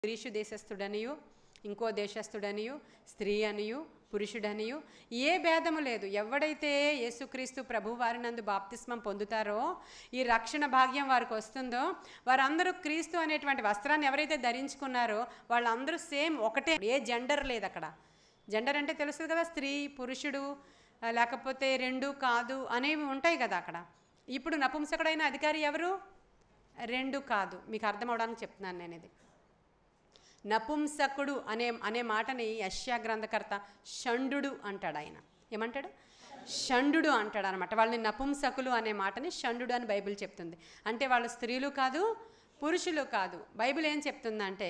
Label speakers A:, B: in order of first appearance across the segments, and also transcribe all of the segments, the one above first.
A: Greece దేశస్థుడనియు ఇంకో దేశస్థుడనియు స్త్రీ అనియు పురుషుడనియు ఏ భేదము లేదు. ఎవడైతే యేసుక్రీస్తు ప్రభు వారినందు బాప్తిస్మం పొందుతారో, ఈ రక్షణ భాగ్యం వారికి వస్తుందో, వారందరూ క్రీస్తు అనేటువంటి వస్త్రాన్ని ఎవరైతే ధరించుకున్నారో వాళ్ళందరూ సేమ్ ఒకటే. ఏ జెండర్ లేదు అక్కడ. జెండర్ అంటే తెలుస్తుంది కదా, స్త్రీ పురుషుడు లేకపోతే రెండు కాదు అనేవి ఉంటాయి కదా అక్కడ. ఇప్పుడు నపుంసకుడైన అధికారి ఎవరు? రెండు కాదు. మీకు అర్థం అవడానికి చెప్తున్నాను నేను. ఇది నపుంసకుడు అనే మాటని యెషయా గ్రంథకర్త షండు అంటాడు. ఆయన ఏమంటాడు? షండు అంటాడు అనమాట. వాళ్ళని నపుంసకులు అనే మాటని షండు అని బైబిల్ చెప్తుంది. అంటే వాళ్ళు స్త్రీలు కాదు, పురుషులు కాదు. బైబిల్ ఏం చెప్తుందంటే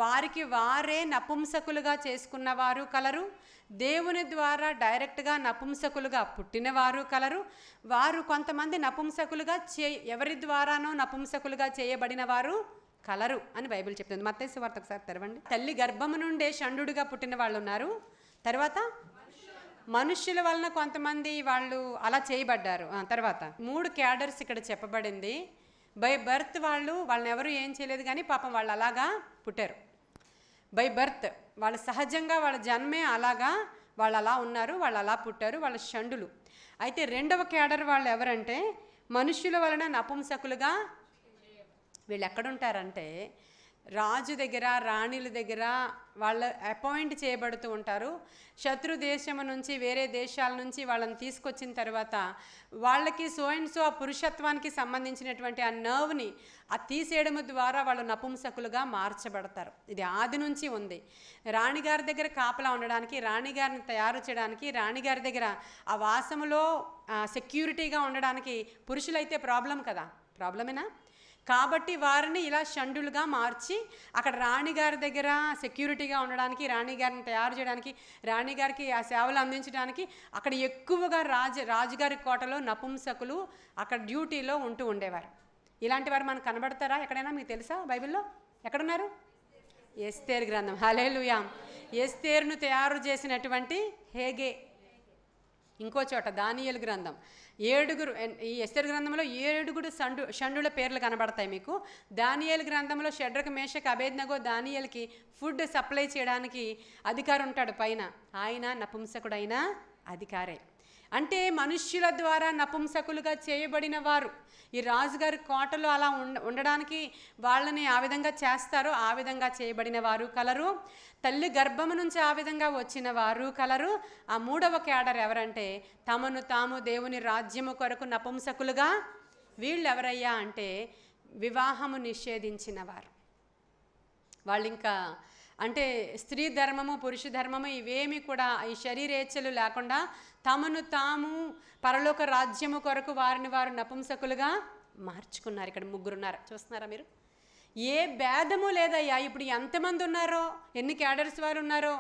A: వారికి వారే నపుంసకులుగా చేసుకున్నవారు కలరు, దేవుని ద్వారా డైరెక్ట్గా నపుంసకులుగా పుట్టినవారు కలరు, వారు కొంతమంది నపుంసకులుగా ఎవరి ద్వారానో నపుంసకులుగా చేయబడిన వారు కలరు అని బైబిల్ చెప్తుంది. మత్తయి సువార్త ఒకసారి తెరవండి. తల్లి గర్భము నుండే షండుగా పుట్టిన వాళ్ళు ఉన్నారు. తర్వాత మనుష్యుల వలన కొంతమంది వాళ్ళు అలా చేయబడ్డారు. తర్వాత 3 క్యాడర్స్ ఇక్కడ చెప్పబడింది. బై బర్త్ వాళ్ళని ఎవరు ఏం చేయలేదు, కానీ పాపం వాళ్ళు అలాగా పుట్టారు. బై బర్త్ వాళ్ళు సహజంగా వాళ్ళ జన్మే అలాగా, వాళ్ళు అలా ఉన్నారు, వాళ్ళు అలా పుట్టారు, వాళ్ళ షండులు. అయితే 2వ క్యాడర్ వాళ్ళు ఎవరంటే మనుష్యుల వలన నపుంసకులుగా. వీళ్ళు ఎక్కడుంటారంటే రాజు దగ్గర, రాణిల దగ్గర వాళ్ళు అపాయింట్ చేయబడుతూ ఉంటారు. శత్రు దేశం నుంచి, వేరే దేశాల నుంచి వాళ్ళని తీసుకొచ్చిన తర్వాత వాళ్ళకి సో అండ్ సో ఆ పురుషత్వానికి సంబంధించినటువంటి ఆ నర్వ్ని తీసేయడం ద్వారా వాళ్ళు నపుంసకులుగా మార్చబడతారు. ఇది ఆది నుంచి ఉంది. రాణిగారి దగ్గర కాపలా ఉండడానికి, రాణిగారిని తయారు చేయడానికి, రాణిగారి దగ్గర ఆ వాసములో సెక్యూరిటీగా ఉండడానికి పురుషులైతే ప్రాబ్లం కదా, ప్రాబ్లమేనా? కాబట్టి వారిని ఇలా షండులుగా మార్చి అక్కడ రాణిగారి దగ్గర సెక్యూరిటీగా ఉండడానికి, రాణిగారిని తయారు చేయడానికి, రాణిగారికి ఆ సేవలు అందించడానికి అక్కడ ఎక్కువగా రాజుగారి కోటలో నపుంసకులు అక్కడ డ్యూటీలో ఉంటూ ఉండేవారు. ఇలాంటి వారు మనకు కనబడతారా ఎక్కడైనా? మీకు తెలుసా బైబిల్లో? ఎక్కడున్నారు? ఎస్తేరు గ్రంథం. హల్లెలూయా. ఎస్తేరును తయారు చేసినటువంటి హేగే. ఇంకో చోట దానియేలు గ్రంథం. 7 ఈ ఎస్తేరు గ్రంథంలో 7 షండుల పేర్లు కనబడతాయి మీకు. దానియేలు గ్రంథంలో షడ్రకు మేషకు అబేద్నగో దానియేలుకి ఫుడ్ సప్లై చేయడానికి అధికారి ఉంటాడు పైన. ఆయన నపుంసకుడైన అధికారే. అంటే మనుష్యుల ద్వారా నపుంసకులుగా చేయబడిన వారు. ఈ రాజుగారి కోటలో అలా ఉండడానికి వాళ్ళని ఆ విధంగా చేస్తారో ఆ విధంగా చేయబడిన వారు కలరు. తల్లి గర్భము నుంచి ఆ విధంగా వచ్చిన వారు కలరు. ఆ 3వ క్యాడర్ ఎవరంటే తమను తాము దేవుని రాజ్యము కొరకు నపుంసకులుగా. వీళ్ళు ఎవరయ్యా అంటే వివాహము నిషేధించిన వారు. వాళ్ళు ఇంకా అంటే స్త్రీ ధర్మము, పురుష ధర్మము ఇవేమి కూడా ఈ శరీరేచ్ఛలు లేకుండా తమను తాము పరలోక రాజ్యము కొరకు వారిని వారు నపుంసకులుగా మార్చుకున్నారు. ఇక్కడ 3 ఉన్నారు, చూస్తున్నారా మీరు? ఏ భేదము లేదయ్యా. ఇప్పుడు ఎంతమంది ఉన్నారో, ఎన్ని క్యాడర్స్ వారు ఉన్నారో,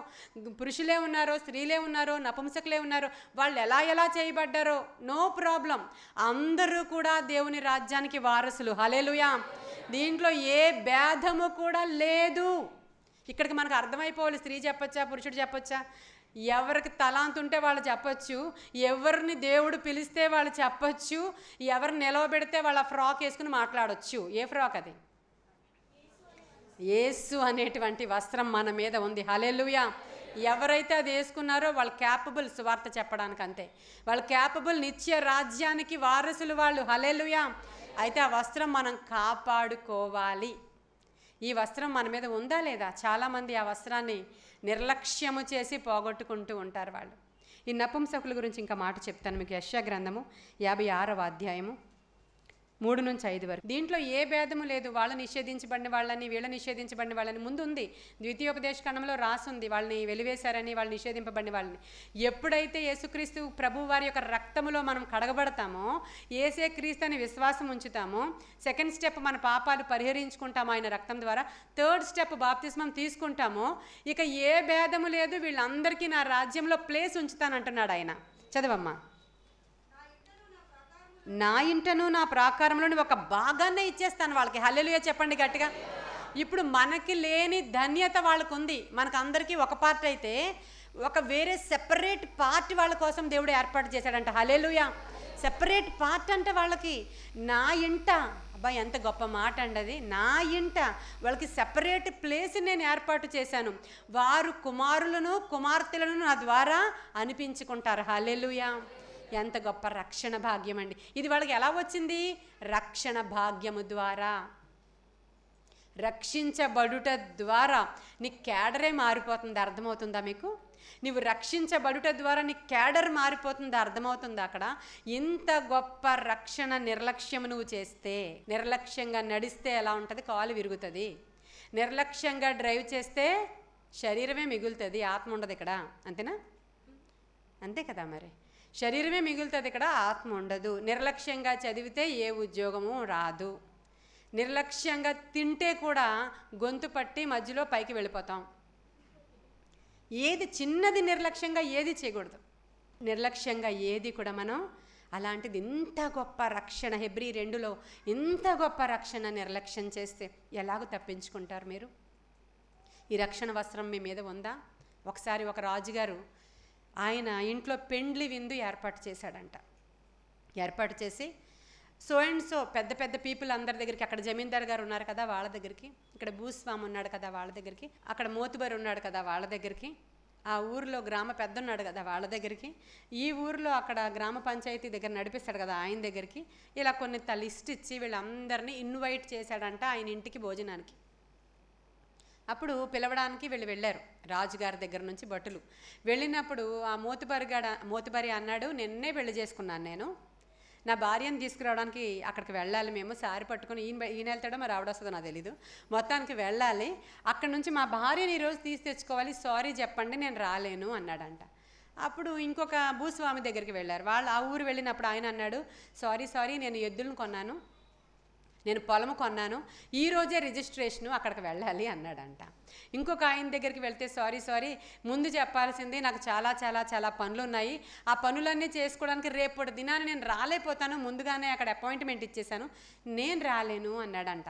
A: పురుషులే ఉన్నారో, స్త్రీలే ఉన్నారో, నపుంసకులే ఉన్నారో, వాళ్ళు ఎలా చేయబడ్డారో నో ప్రాబ్లం. అందరూ కూడా దేవుని రాజ్యానికి వారసులు. హల్లెలూయా. దీంట్లో ఏ భేదము కూడా లేదు. ఇక్కడికి మనకు అర్థమైపోవాలి. స్త్రీ చెప్పొచ్చా, పురుషుడు చెప్పొచ్చా? ఎవరికి తలాంత్ ఉంటే వాళ్ళు చెప్పొచ్చు, ఎవరిని దేవుడు పిలిస్తే వాళ్ళు చెప్పొచ్చు, ఎవరిని నిలవబెడితే వాళ్ళ ఫ్రాక్ వేసుకుని మాట్లాడొచ్చు. ఏ ఫ్రాక్ అది? యేసు అనేటువంటి వస్త్రం మన మీద ఉంది. హల్లెలూయా. ఎవరైతే అది వేసుకున్నారో వాళ్ళు క్యాపబుల్ సువార్త చెప్పడానికి. అంతే, వాళ్ళు క్యాపబుల్. నిత్య రాజ్యానికి వారసులు వాళ్ళు. హల్లెలూయా. అయితే ఆ వస్త్రం మనం కాపాడుకోవాలి. ఈ వస్త్రం మన మీద ఉందా లేదా? చాలామంది ఆ వస్త్రాన్ని నిర్లక్ష్యము చేసి పోగొట్టుకుంటూ ఉంటారు వాళ్ళు. ఈ నపుంసకుల గురించి ఇంకా మాట చెప్తాను మీకు. యెషయా గ్రంథము 56వ అధ్యాయము 3 నుంచి 5 వరకు. దీంట్లో ఏ భేదము లేదు. వాళ్ళు నిషేధించబడిన వాళ్ళని, వీళ్ళ నిషేధించబడిన వాళ్ళని ముందు ఉంది. ద్వితీయోపదేశ కాండంలో రాసుంది వాళ్ళని వెలివేశారని, వాళ్ళు నిషేధింపబడిన వాళ్ళని. ఎప్పుడైతే యేసుక్రీస్తు ప్రభు వారి యొక్క రక్తములో మనం కడగబడతామో, యేసే క్రీస్తు అని విశ్వాసం ఉంచుతామో, 2nd స్టెప్ మన పాపాలు పరిహరించుకుంటాము ఆయన రక్తం ద్వారా, 3rd స్టెప్ బాప్తిస్మం తీసుకుంటామో, ఇక ఏ భేదము లేదు. వీళ్ళందరికీ నా రాజ్యంలో ప్లేస్ ఉంచుతానంటున్నాడు ఆయన. చదవమ్మా. నా ఇంటను నా ప్రాకారంలోని ఒక భాగాన్నే ఇచ్చేస్తాను వాళ్ళకి. హల్లెలూయా చెప్పండి గట్టిగా. ఇప్పుడు మనకి లేని ధన్యత వాళ్ళకు ఉంది. మనకు అందరికీ ఒక పార్ట్ అయితే ఒక వేరే సెపరేట్ పార్ట్ వాళ్ళ కోసం దేవుడు ఏర్పాటు చేశాడంట. హల్లెలూయా. సెపరేట్ పార్ట్ అంటే వాళ్ళకి నా ఇంట అబ్బా ఎంత గొప్ప మాట అండి అది. నా ఇంట వాళ్ళకి సెపరేట్ ప్లేస్ నేను ఏర్పాటు చేశాను, వారు కుమారులను కుమార్తెలను నా ద్వారా అనిపించుకుంటారు. హల్లెలూయా. ఎంత గొప్ప రక్షణ భాగ్యం అండి ఇది. వాళ్ళకి ఎలా వచ్చింది? రక్షణ భాగ్యము ద్వారా. రక్షించబడుట ద్వారా నీ క్యాడరే మారిపోతుంది. అర్థమవుతుందా మీకు? నువ్వు రక్షించబడుట ద్వారా నీ క్యాడర్ మారిపోతుంది. అర్థమవుతుందా అక్కడ? ఇంత గొప్ప రక్షణ నిర్లక్ష్యం నువ్వు చేస్తే, నిర్లక్ష్యంగా నడిస్తే ఎలా ఉంటుంది? కాలు విరుగుతుంది. నిర్లక్ష్యంగా డ్రైవ్ చేస్తే శరీరమే మిగులుతుంది, ఆత్మ ఉండదు ఇక్కడ. అంతేనా? అంతే కదా మరి. శరీరమే మిగులుతుంది ఇక్కడ, ఆత్మ ఉండదు. నిర్లక్ష్యంగా చదివితే ఏ ఉద్యోగము రాదు. నిర్లక్ష్యంగా తింటే కూడా గొంతు పట్టి మధ్యలో పైకి వెళ్ళిపోతాం. ఏది చిన్నది నిర్లక్ష్యంగా ఏది చేయకూడదు. నిర్లక్ష్యంగా ఏది కూడా మనం అలాంటిది. ఇంత గొప్ప రక్షణ హెబ్రీ 2లో ఇంత గొప్ప రక్షణ నిర్లక్ష్యం చేస్తే ఎలాగో తప్పించుకుంటారు మీరు? ఈ రక్షణ వస్త్రం మీ మీద ఉందా? ఒకసారి ఒక రాజుగారు ఆయన ఇంట్లో పెండ్లి విందు ఏర్పాటు చేశాడంట. ఏర్పాటు చేసి సో అండ్ సో పెద్ద పెద్ద పీపుల్ అందరి దగ్గరికి, అక్కడ జమీందార్ గారు ఉన్నారు కదా వాళ్ళ దగ్గరికి, ఇక్కడ భూస్వామి ఉన్నాడు కదా వాళ్ళ దగ్గరికి, అక్కడ మోతుబరు ఉన్నాడు కదా వాళ్ళ దగ్గరికి, ఆ ఊరిలో గ్రామ పెద్ద ఉన్నాడు కదా వాళ్ళ దగ్గరికి, ఈ ఊరిలో అక్కడ గ్రామ పంచాయతీ దగ్గర నడిపిస్తాడు కదా ఆయన దగ్గరికి, ఇలా కొన్ని లిస్ట్ ఇచ్చి వీళ్ళందరినీ ఇన్వైట్ చేశాడంట ఆయన ఇంటికి భోజనానికి. అప్పుడు పిలవడానికి వెళ్ళారు రాజుగారి దగ్గర నుంచి భటులు. వెళ్ళినప్పుడు ఆ మోతుబరి అన్నాడు, నిన్నే పెళ్లి చేసుకున్నాను నేను, నా భార్యను తీసుకురావడానికి అక్కడికి వెళ్ళాలి మేము, సారి పట్టుకొని ఈయన వెళ్తాడో మరి ఆవిడొస్తుందో నాకు తెలీదు, మొత్తానికి వెళ్ళాలి, అక్కడ నుంచి మా భార్యని ఈరోజు తెచ్చుకోవాలి, సారీ చెప్పండి నేను రాలేను అన్నాడంట. అప్పుడు ఇంకొక భూస్వామి దగ్గరికి వెళ్ళారు వాళ్ళు. ఆ ఊరు వెళ్ళినప్పుడు ఆయన అన్నాడు, సారీ నేను ఎద్దులను కొన్నాను, నేను పొలము కొన్నాను, ఈరోజే రిజిస్ట్రేషను, అక్కడికి వెళ్ళాలి అన్నాడంట. ఇంకొక ఆయన దగ్గరికి వెళ్తే సారీ ముందు చెప్పాల్సింది, నాకు చాలా చాలా చాలా పనులు ఉన్నాయి, ఆ పనులన్నీ చేసుకోవడానికి రేపటి దినాన్ని నేను రాలేకపోతాను, ముందుగానే అక్కడ అపాయింట్మెంట్ ఇచ్చేసాను, నేను రాలేను అన్నాడంట.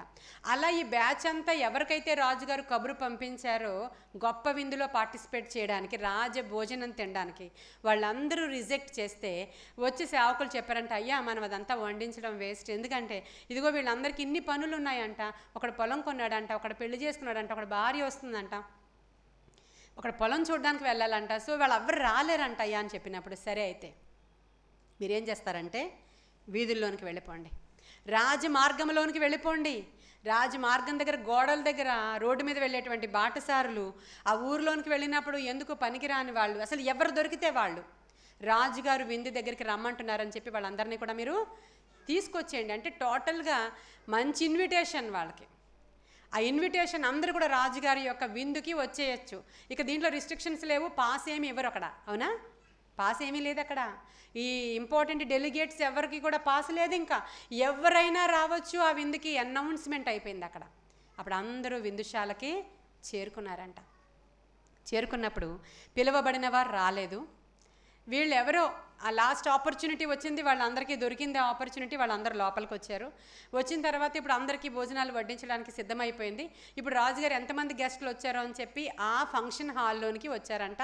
A: అలా ఈ బ్యాచ్ అంతా ఎవరికైతే రాజుగారు కబురు పంపించారో గొప్ప విందులో పార్టిసిపేట్ చేయడానికి, రాజ భోజనం తినడానికి, వాళ్ళందరూ రిజెక్ట్ చేస్తే వచ్చి సేవకులు చెప్పారంట, అయ్యా మనం అదంతా వండించడం వేస్ట్, ఎందుకంటే ఇదిగో వీళ్ళందరికీ ఇన్ని పనులు ఉన్నాయంట, ఒకడు పొలం కొన్నాడంట, ఒకడు పెళ్లి చేసుకున్నాడంట, ఒకడు భార్య వస్తుందంట, ఒకడు పొలం చూడడానికి వెళ్ళాలంట, సో వాళ్ళు ఎవరు రాలేరంట అయ్యా అని చెప్పినప్పుడు, సరే అయితే మీరేం చేస్తారంటే వీధుల్లోనికి వెళ్ళిపోండి, రాజమార్గంలోనికి వెళ్ళిపోండి. రాజమార్గం దగ్గర గోడల దగ్గర రోడ్డు మీద వెళ్ళేటువంటి బాటసారులు ఆ ఊరిలోనికి వెళ్ళినప్పుడు ఎందుకు పనికిరాని వాళ్ళు, అసలు ఎవరు దొరికితే వాళ్ళు రాజుగారు విందు దగ్గరికి రమ్మంటున్నారని చెప్పి వాళ్ళందరినీ కూడా మీరు తీసుకొచ్చేయండి. అంటే టోటల్గా మంచి ఇన్విటేషన్ వాళ్ళకి. ఆ ఇన్విటేషన్ అందరూ కూడా రాజుగారి యొక్క విందుకి వచ్చేయచ్చు. ఇక దీంట్లో రిస్ట్రిక్షన్స్ లేవు, పాస్ ఏమి ఇవ్వరు అక్కడ, అవునా? పాస్ ఏమీ లేదు అక్కడ. ఈ ఇంపార్టెంట్ డెలిగేట్స్ ఎవరికి కూడా పాస్ లేదు, ఇంకా ఎవరైనా రావచ్చు ఆ విందుకి, అనౌన్స్మెంట్ అయిపోయింది అక్కడ. అప్పుడు అందరూ విందుశాలకి చేరుకున్నారంట. చేరుకున్నప్పుడు పిలువబడిన వారు రాలేదు, వీళ్ళు ఎవరో ఆ లాస్ట్ ఆపర్చునిటీ వచ్చింది, వాళ్ళందరికీ దొరికింది ఆ ఆపర్చునిటీ, వాళ్ళందరూ లోపలికి వచ్చారు. వచ్చిన తర్వాత ఇప్పుడు అందరికీ భోజనాలు వడ్డించడానికి సిద్ధమైపోయింది. ఇప్పుడు రాజుగారు ఎంతమంది గెస్టులు వచ్చారో అని చెప్పి ఆ ఫంక్షన్ హాల్లోనికి వచ్చారంట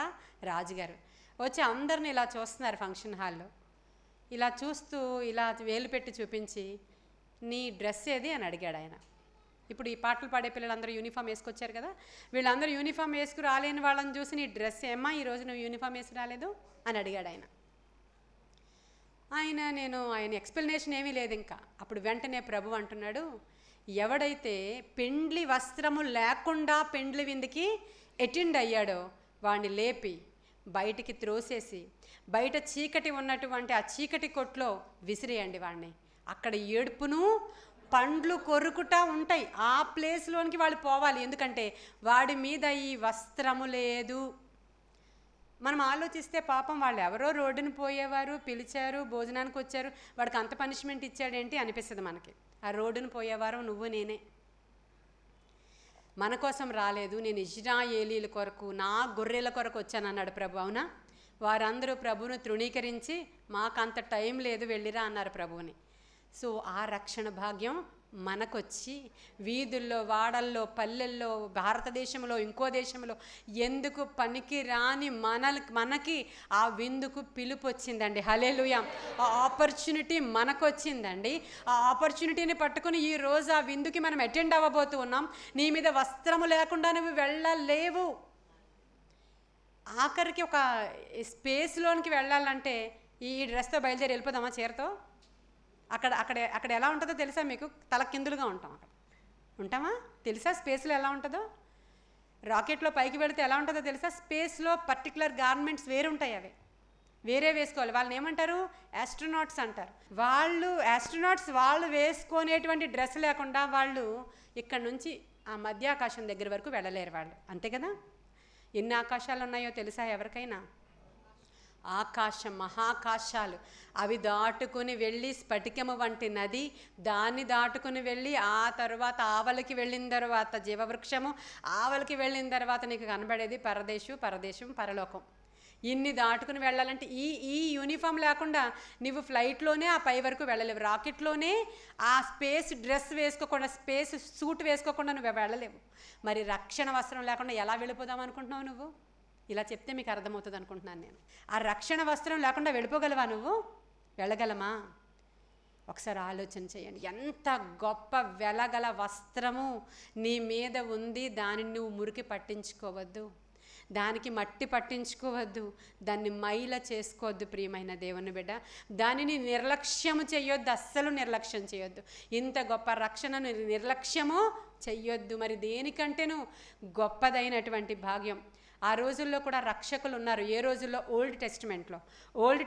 A: రాజుగారు. వచ్చి అందరిని ఇలా చూస్తున్నారు ఫంక్షన్ హాల్లో. ఇలా చూస్తూ ఇలా వేలు పెట్టి చూపించి, నీ డ్రెస్ ఏది అని అడిగాడు ఆయన. ఇప్పుడు ఈ పాటలు పాడే పిల్లలందరూ యూనిఫామ్ వేసుకొచ్చారు కదా, వీళ్ళందరూ యూనిఫామ్ వేసుకు రాలేని వాళ్ళని చూసి నీ డ్రెస్ ఏమ్మా ఈరోజు నువ్వు యూనిఫామ్ వేసుకు రాలేదు అని అడిగాడు ఆయన. ఆయన ఎక్స్ప్లెనేషన్ ఏమీ లేదు ఇంకా. అప్పుడు వెంటనే ప్రభు అంటున్నాడు, ఎవడైతే పెండ్లి వస్త్రము లేకుండా పెండ్లి విందుకి అటెండ్ అయ్యాడో వాడిని లేపి బయటికి త్రోసేసి బయట చీకటి ఉన్నటువంటి ఆ చీకటి కొట్లో విసిరేయండి వాడిని. అక్కడ ఏడుపును పండ్లు కొరుకుటా ఉంటాయి, ఆ ప్లేస్లోనికి వాళ్ళు పోవాలి, ఎందుకంటే వాడి మీద ఈ వస్త్రము లేదు. మనం ఆలోచిస్తే పాపం వాళ్ళు ఎవరో రోడ్డును పోయేవారు, పిలిచారు, భోజనానికి వచ్చారు, వాడికి అంత పనిష్మెంట్ ఇచ్చాడేంటి అనిపిస్తుంది మనకి. ఆ రోడ్డును పోయేవారు నువ్వు నేనే, మన కోసం రాలేదు, నేను ఇజ్రాయేలీల కొరకు నా గొర్రెల కొరకు వచ్చాను అన్నాడు ప్రభు. అవునా? వారందరూ ప్రభువును తృణీకరించి మాకంత టైం లేదు వెళ్ళిరా అన్నారు ప్రభువుని. సో ఆ రక్షణ భాగ్యం మనకొచ్చి వీధుల్లో, వాడల్లో, పల్లెల్లో, భారతదేశంలో, ఇంకో దేశంలో ఎందుకు పనికి రాని మనకి ఆ విందుకు పిలుపు వచ్చిందండి. హల్లెలూయా. ఆ ఆపర్చునిటీ మనకు వచ్చిందండి. ఆ ఆపర్చునిటీని పట్టుకుని ఈరోజు ఆ విందుకి మనం అటెండ్ అవ్వబోతూ ఉన్నాం. నీ మీద వస్త్రము లేకుండా నువ్వు వెళ్ళలేవు. ఆఖరికి ఒక స్పేస్లోనికి వెళ్ళాలంటే ఈ డ్రెస్తో బయలుదేరి వెళ్ళిపోదామా చీరతో? అక్కడ అక్కడ అక్కడ ఎలా ఉంటుందో తెలుసా మీకు? తల కిందులుగా ఉంటాం. అక్కడ ఉంటామా? తెలుసా స్పేస్లో ఎలా ఉంటుందో? రాకెట్లో పైకి వెళితే ఎలా ఉంటుందో తెలుసా? స్పేస్లో పర్టికులర్ గార్మెంట్స్ వేరుంటాయి, అవి వేరే వేసుకోవాలి. వాళ్ళని ఏమంటారు? ఆస్ట్రోనాట్స్ అంటారు. ఆస్ట్రోనాట్స్ వాళ్ళు వేసుకునేటువంటి డ్రెస్ లేకుండా వాళ్ళు ఇక్కడ నుంచి ఆ మధ్యాకాశం దగ్గర వరకు వెళ్ళలేరు వాళ్ళు, అంతే కదా? ఎన్ని ఆకాశాలు ఉన్నాయో తెలుసా ఎవరికైనా? ఆకాశం, మహాకాశాలు. అవి దాటుకుని వెళ్ళి స్ఫటికము వంటి నది, దాన్ని దాటుకుని వెళ్ళి ఆ తర్వాత ఆవలికి వెళ్ళిన తర్వాత జీవవృక్షము, ఆవలికి వెళ్ళిన తర్వాత నీకు కనబడేది పరదేశం, పరలోకం. ఇన్ని దాటుకుని వెళ్ళాలంటే ఈ యూనిఫామ్ లేకుండా నువ్వు ఫ్లైట్లోనే ఆ పై వరకు వెళ్ళలేవు. రాకెట్లోనే ఆ స్పేస్ డ్రెస్ వేసుకోకుండా, స్పేస్ సూట్ వేసుకోకుండా నువ్వు వెళ్ళలేవు. మరి రక్షణ వస్త్రం లేకుండా ఎలా వెళ్ళిపోదాం అనుకుంటున్నావు నువ్వు? ఇలా చెప్తే మీకు అర్థమవుతుంది అనుకుంటున్నాను నేను. ఆ రక్షణ వస్త్రం లేకుండా వెళ్ళిపోగలవా నువ్వు? వెళ్ళగలమా? ఒకసారి ఆలోచన చేయండి. ఎంత గొప్ప వెలగల వస్త్రము నీ మీద ఉంది. దానిని నువ్వు మురికి పట్టించుకోవద్దు, దానికి మట్టి పట్టించుకోవద్దు, దాన్ని మైల చేసుకోవద్దు. ప్రియమైన దేవుని బిడ్డ, దానిని నిర్లక్ష్యము చేయొద్దు, అస్సలు నిర్లక్ష్యం చేయొద్దు. ఇంత గొప్ప రక్షణను నిర్లక్ష్యము చెయ్యొద్దు. మరి దేనికంటేను గొప్పదైనటువంటి భాగ్యం. ఆ రోజుల్లో కూడా రక్షకులు ఉన్నారు. ఏ రోజుల్లో? ఓల్డ్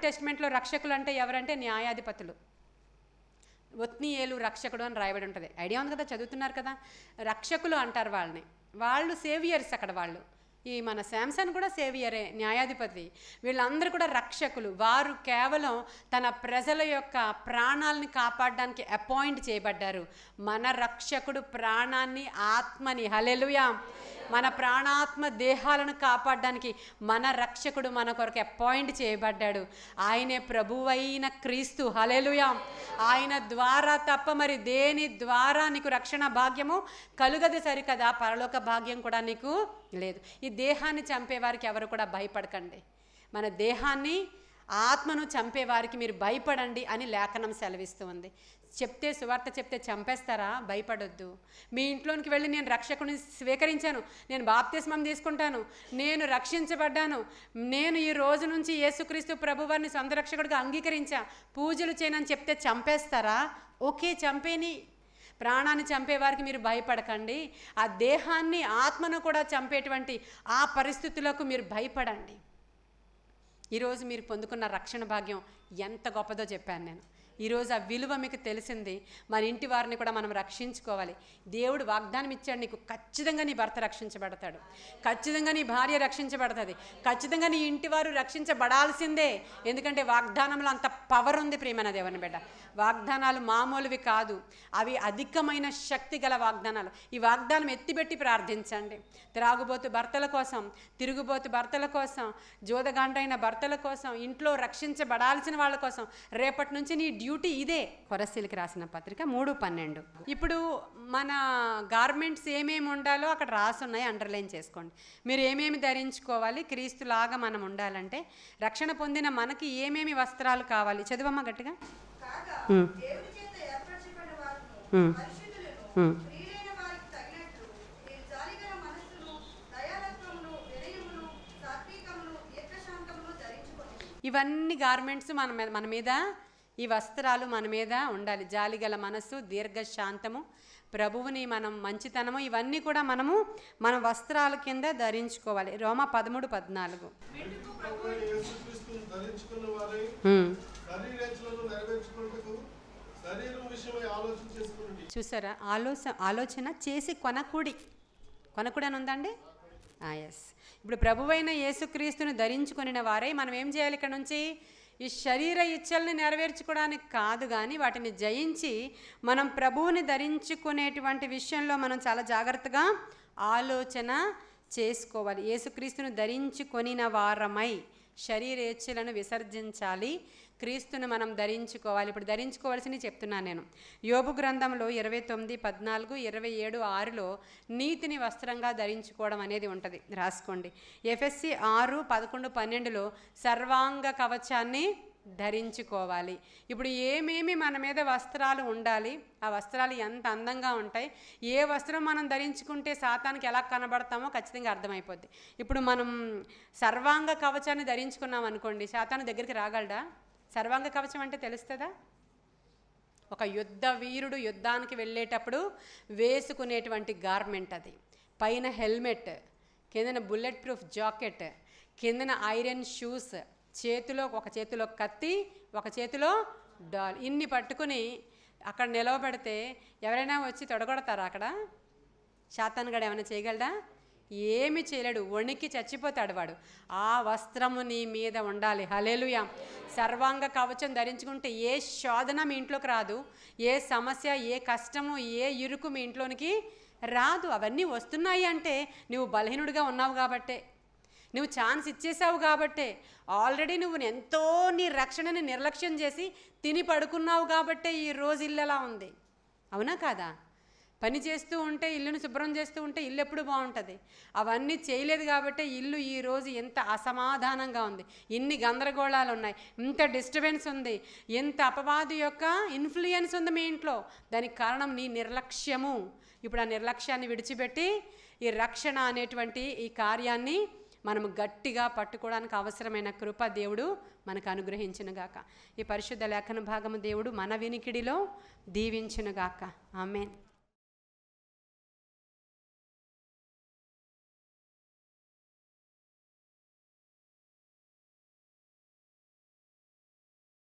A: టెస్టిమెంట్లో రక్షకులు అంటే ఎవరంటే న్యాయాధిపతులు. ఒత్నీయేలు రక్షకుడు అని రాయబడి ఉంటుంది. ఐడియా ఉంది కదా, చదువుతున్నారు కదా. రక్షకులు అంటారు వాళ్ళని. వాళ్ళు సేవియర్స్. అక్కడ వాళ్ళు ఈ మన శాంసన్ కూడా సేవియరే, న్యాయాధిపతి. వీళ్ళందరూ కూడా రక్షకులు. వారు కేవలం తన ప్రజల యొక్క ప్రాణాలని కాపాడడానికి అపాయింట్ చేయబడ్డారు. మన రక్షకుడు ప్రాణాన్ని, ఆత్మని, హల్లెలూయా, మన ప్రాణాత్మ దేహాలను కాపాడడానికి మన రక్షకుడు మన కొరకు అపాయింట్ చేయబడ్డాడు. ఆయనే ప్రభువైన క్రీస్తు. హల్లెలూయా. ఆయన ద్వారా తప్ప మరి దేని ద్వారా నీకు రక్షణ భాగ్యము కలుగదు సరికదా, పరలోక భాగ్యం కూడా నీకు లేదు. ఈ దేహాన్ని చంపేవారికి ఎవరు కూడా భయపడకండి. మన దేహాన్ని, ఆత్మను చంపేవారికి మీరు భయపడండి అని లేఖనం సెలవిస్తూ ఉంది. సువార్త చెప్తే చంపేస్తారా? భయపడొద్దు. మీ ఇంట్లోనికి వెళ్ళి నేను రక్షకుని స్వీకరించాను, నేను బాప్తిస్మం తీసుకుంటాను, నేను రక్షించబడ్డాను, నేను ఈ రోజు నుంచి యేసుక్రీస్తు ప్రభువారిని సొంత రక్షకుడిగా అంగీకరించా, పూజలు చేయనని చెప్తే చంపేస్తారా? ఓకే, చంపేని. ప్రాణాన్ని చంపేవారికి మీరు భయపడకండి. ఆ దేహాన్ని, ఆత్మను కూడా చంపేటువంటి ఆ పరిస్థితులకు మీరు భయపడండి. ఈరోజు మీరు పొందుకున్న రక్షణ భాగ్యం ఎంత గొప్పదో చెప్పాను నేను. ఈరోజు ఆ విలువ మీకు తెలిసింది. మన ఇంటి వారిని కూడా మనం రక్షించుకోవాలి. దేవుడు వాగ్దానం ఇచ్చాడు, నీకు ఖచ్చితంగా నీ భర్త రక్షించబడతాడు, ఖచ్చితంగా నీ భార్య రక్షించబడుతుంది, ఖచ్చితంగా నీ ఇంటి వారు రక్షించబడాల్సిందే. ఎందుకంటే వాగ్దానంలో అంత పవర్ ఉంది. ప్రియమైన దేవుని బిడ్డ, వాగ్దానాలు మామూలువి కాదు, అవి అధికమైన శక్తి గల వాగ్దానాలు. ఈ వాగ్దానం ఎత్తిపెట్టి ప్రార్థించండి. త్రాగుబోతు భర్తల కోసం, తిరుగుబోతు భర్తల కోసం, జోదగాండ్రైన భర్తల కోసం, ఇంట్లో రక్షించబడాల్సిన వాళ్ళ కోసం రేపటి నుంచి నీ డ్యూటీ ఇదే. కొరస్సీలకు రాసిన పత్రిక 3:12. ఇప్పుడు మన గార్మెంట్స్ ఏమేమి ఉండాలో అక్కడ రాసున్నాయి, అండర్లైన్ చేసుకోండి. మీరు ఏమేమి ధరించుకోవాలి, క్రీస్తులాగా మనం ఉండాలంటే, రక్షణ పొందిన మనకి ఏమేమి వస్త్రాలు కావాలి? చదువమ్మ గట్టిగా. ఇవన్నీ గార్మెంట్స్ మన మీద, ఈ వస్త్రాలు మన మీద ఉండాలి. జాలిగల మనస్సు, దీర్ఘశాంతము, ప్రభువుని మనం మంచితనము, ఇవన్నీ కూడా మనము మన వస్త్రాల కింద ధరించుకోవాలి. రోమా 13:14. చూసారా? ఆలోచన చేసి కొనకుడి అని ఉందండి. ఎస్. ఇప్పుడు ప్రభువైన యేసుక్రీస్తుని ధరించుకొనిన వారై మనం ఏం చేయాలి? ఇక్కడ నుంచి ఈ శరీర ఇచ్చల్ని నెరవేర్చుకోవడానికి కాదు, కానీ వాటిని జయించి మనం ప్రభువుని ధరించుకునేటువంటి విషయంలో మనం చాలా జాగ్రత్తగా ఆలోచన చేసుకోవాలి. యేసుక్రీస్తును ధరించుకొనిన వారమై శరీరేచ్ఛలను విసర్జించాలి, క్రీస్తును మనం ధరించుకోవాలి. ఇప్పుడు ధరించుకోవాల్సినవి చెప్తున్నాను నేను. యోబు గ్రంథంలో 29:14, 27:6లో నీతిని వస్త్రంగా ధరించుకోవడం అనేది ఉంటుంది, రాసుకోండి. ఎఫెసీ 6:11, 12లో సర్వాంగ కవచాన్ని ధరించుకోవాలి. ఇప్పుడు ఏమేమి మన మీద వస్త్రాలు ఉండాలి, ఆ వస్త్రాలు ఎంత అందంగా ఉంటాయి, ఏ వస్త్రం మనం ధరించుకుంటే సాతానికి ఎలా కనబడతామో ఖచ్చితంగా అర్థమైపోద్ది. ఇప్పుడు మనం సర్వాంగ కవచాన్ని ధరించుకున్నాం అనుకోండి, సాతాను దగ్గరికి రాగలడా? సర్వాంగ కవచం అంటే తెలుస్తుందా? ఒక యుద్ధ వీరుడు యుద్ధానికి వెళ్ళేటప్పుడు వేసుకునేటువంటి గార్మెంట్ అది. పైన హెల్మెట్, కిందన బుల్లెట్ ప్రూఫ్ జాకెట్, కిందన ఐరన్ షూస్, ఒక చేతిలో కత్తి, ఒక చేతిలో డాల్, ఇన్ని పట్టుకుని అక్కడ నిలవబెడితే ఎవరైనా వచ్చి తొడగొడతారా? అక్కడ శాతానుగాడు ఏమైనా చేయగలడా? ఏమి చేయలేడు, వణికి చచ్చిపోతాడు వాడు. ఆ వస్త్రము నీ మీద ఉండాలి. హల్లెలూయా. సర్వాంగ కవచం ధరించుకుంటే ఏ శోధన మీ ఇంట్లోకి రాదు, ఏ సమస్య, ఏ కష్టము, ఏ ఇరుకు మీ ఇంట్లోనికి రాదు. అవన్నీ వస్తున్నాయి అంటే నువ్వు బలహీనుడిగా ఉన్నావు కాబట్టే, నువ్వు ఛాన్స్ ఇచ్చేసావు కాబట్టే, ఆల్రెడీ నువ్వు ఎంతో నీ రక్షణని నిర్లక్ష్యం చేసి తిని పడుకున్నావు కాబట్టే ఈరోజు ఇల్లు ఎలా ఉంది. అవునా కాదా? పని చేస్తూ ఉంటే, ఇల్లును శుభ్రం చేస్తూ ఉంటే ఇల్లు ఎప్పుడు బాగుంటుంది. అవన్నీ చేయలేదు కాబట్టే ఇల్లు ఈరోజు ఎంత అసమాధానంగా ఉంది, ఇన్ని గందరగోళాలు ఉన్నాయి, ఇంత డిస్టర్బెన్స్ ఉంది, ఎంత అపవాది యొక్క ఇన్ఫ్లుయెన్స్ ఉంది మీ ఇంట్లో. దానికి కారణం నీ నిర్లక్ష్యము. ఇప్పుడు ఆ నిర్లక్ష్యాన్ని విడిచిపెట్టి ఈ రక్షణ అనేటువంటి ఈ కార్యాన్ని మనము గట్టిగా పట్టుకోవడానికి అవసరమైన కృప దేవుడు మనకు అనుగ్రహించునుగాక. ఈ పరిశుద్ధ లేఖన భాగము దేవుడు మన వినికిడిలో దీవించునుగాక. ఆమేన్.